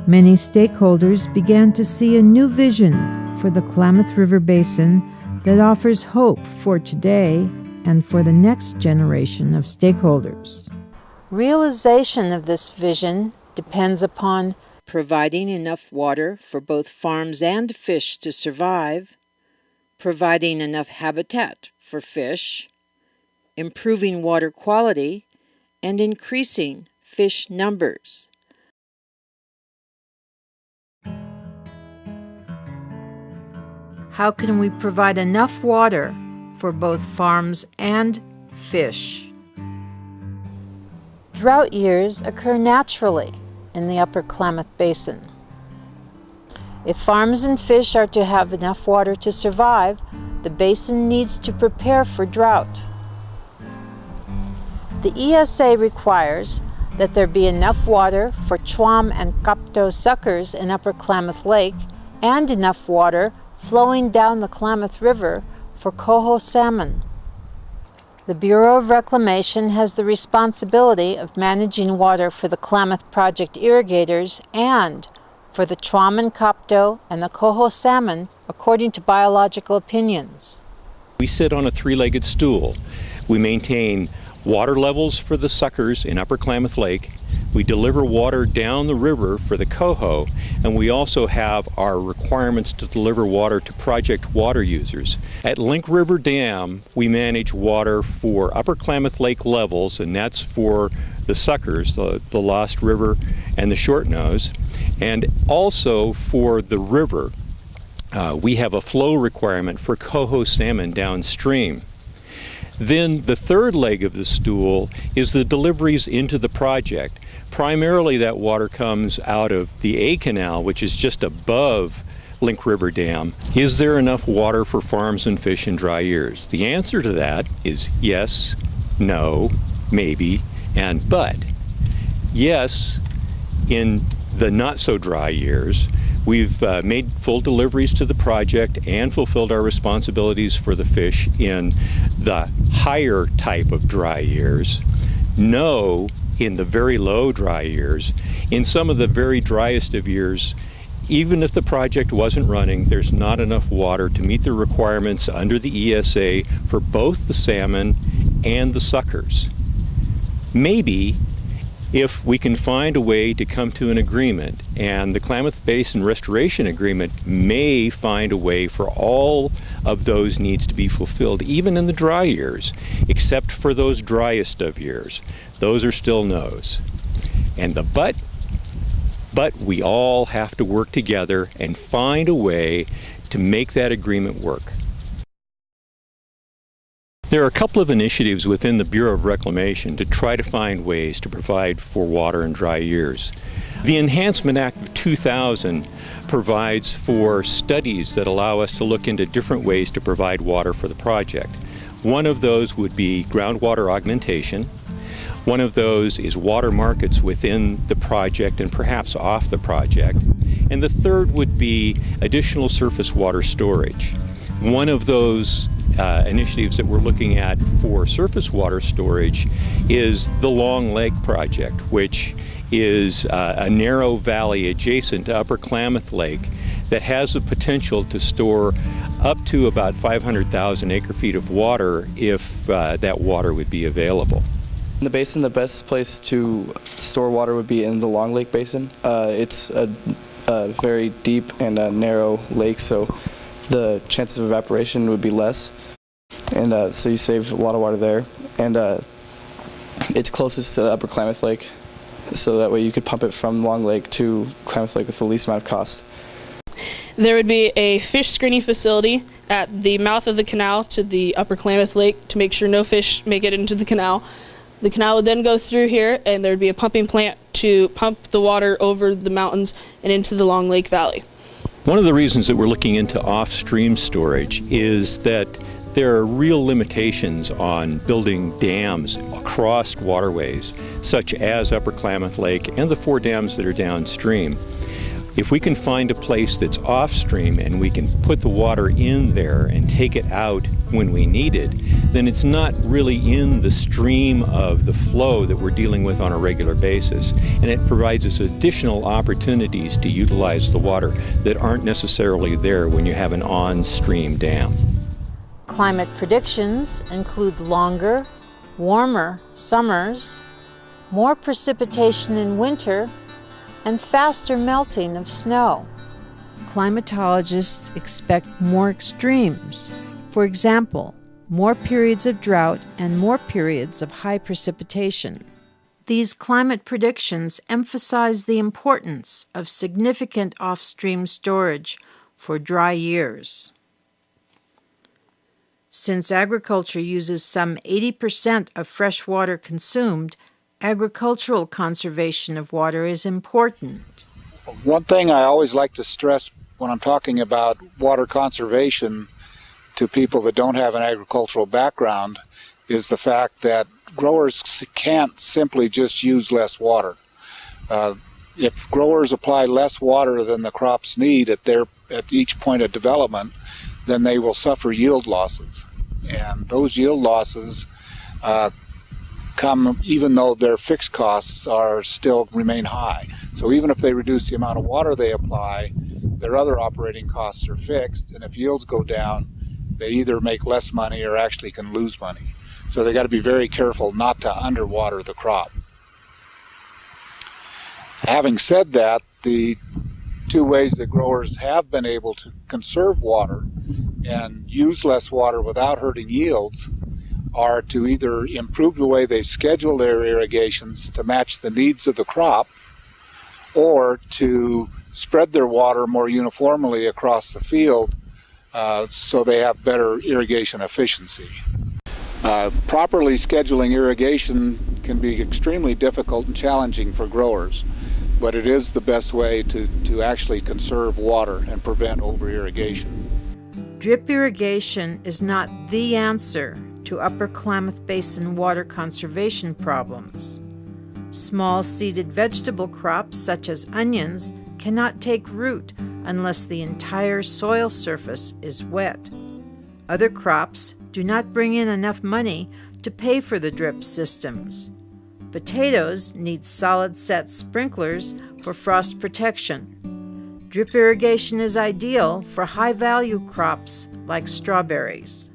Many stakeholders began to see a new vision for the Klamath River Basin that offers hope for today and for the next generation of stakeholders. Realization of this vision depends upon providing enough water for both farms and fish to survive, providing enough habitat for fish, improving water quality, and increasing fish numbers. How can we provide enough water for both farms and fish? Drought years occur naturally in the Upper Klamath Basin. If farms and fish are to have enough water to survive, the basin needs to prepare for drought. The ESA requires that there be enough water for Chwam and Kapto suckers in Upper Klamath Lake and enough water flowing down the Klamath River for coho salmon. The Bureau of Reclamation has the responsibility of managing water for the Klamath Project irrigators and for the Chwam and Kapto and the coho salmon according to biological opinions. We sit on a three-legged stool. We maintain water levels for the suckers in Upper Klamath Lake. We deliver water down the river for the coho, and we also have our requirements to deliver water to project water users. At Link River Dam, we manage water for Upper Klamath Lake levels, and that's for the suckers, the Lost River and the Short Nose, and also for the river. We have a flow requirement for coho salmon downstream. Then the third leg of the stool is the deliveries into the project. Primarily that water comes out of the A Canal, which is just above Link River Dam. Is there enough water for farms and fish in dry years? The answer to that is yes, no, maybe, and but. Yes, in the not so dry years, we've made full deliveries to the project and fulfilled our responsibilities for the fish in the higher type of dry years. No, in the very low dry years. In some of the very driest of years, even if the project wasn't running, there's not enough water to meet the requirements under the ESA for both the salmon and the suckers. Maybe if we can find a way to come to an agreement, and the Klamath Basin Restoration Agreement may find a way for all of those needs to be fulfilled, even in the dry years, except for those driest of years. Those are still no's. And the but we all have to work together and find a way to make that agreement work. There are a couple of initiatives within the Bureau of Reclamation to try to find ways to provide for water in dry years. The Enhancement Act of 2000 provides for studies that allow us to look into different ways to provide water for the project. One of those would be groundwater augmentation. One of those is water markets within the project and perhaps off the project. And the third would be additional surface water storage. One of those initiatives that we're looking at for surface water storage is the Long Lake Project, which is a narrow valley adjacent to Upper Klamath Lake that has the potential to store up to about 500,000 acre-feet of water if that water would be available. In the basin, the best place to store water would be in the Long Lake Basin. It's a very deep and narrow lake, so the chances of evaporation would be less, and so you save a lot of water there. And it's closest to the Upper Klamath Lake, so that way you could pump it from Long Lake to Klamath Lake with the least amount of cost. There would be a fish screening facility at the mouth of the canal to the Upper Klamath Lake to make sure no fish make it into the canal. The canal would then go through here, and there would be a pumping plant to pump the water over the mountains and into the Long Lake Valley. One of the reasons that we're looking into off-stream storage is that there are real limitations on building dams across waterways, such as Upper Klamath Lake and the 4 dams that are downstream. If we can find a place that's off-stream and we can put the water in there and take it out when we need it, then it's not really in the stream of the flow that we're dealing with on a regular basis. And it provides us additional opportunities to utilize the water that aren't necessarily there when you have an on-stream dam. Climate predictions include longer, warmer summers, more precipitation in winter, and faster melting of snow. Climatologists expect more extremes. For example, more periods of drought and more periods of high precipitation. These climate predictions emphasize the importance of significant off-stream storage for dry years. Since agriculture uses some 80% of fresh water consumed, agricultural conservation of water is important. One thing I always like to stress when I'm talking about water conservation to people that don't have an agricultural background is the fact that growers can't simply just use less water. If growers apply less water than the crops need at each point of development, then they will suffer yield losses. And those yield losses come even though their fixed costs still remain high. So even if they reduce the amount of water they apply, their other operating costs are fixed, and if yields go down, they either make less money or actually can lose money. So they got to be very careful not to underwater the crop. Having said that, the two ways that growers have been able to conserve water and use less water without hurting yields are to either improve the way they schedule their irrigations to match the needs of the crop, or to spread their water more uniformly across the field so they have better irrigation efficiency. Properly scheduling irrigation can be extremely difficult and challenging for growers, but it is the best way to actually conserve water and prevent over-irrigation. Drip irrigation is not the answer to Upper Klamath Basin water conservation problems. Small seeded vegetable crops such as onions cannot take root unless the entire soil surface is wet. Other crops do not bring in enough money to pay for the drip systems. Potatoes need solid set sprinklers for frost protection. Drip irrigation is ideal for high-value crops like strawberries.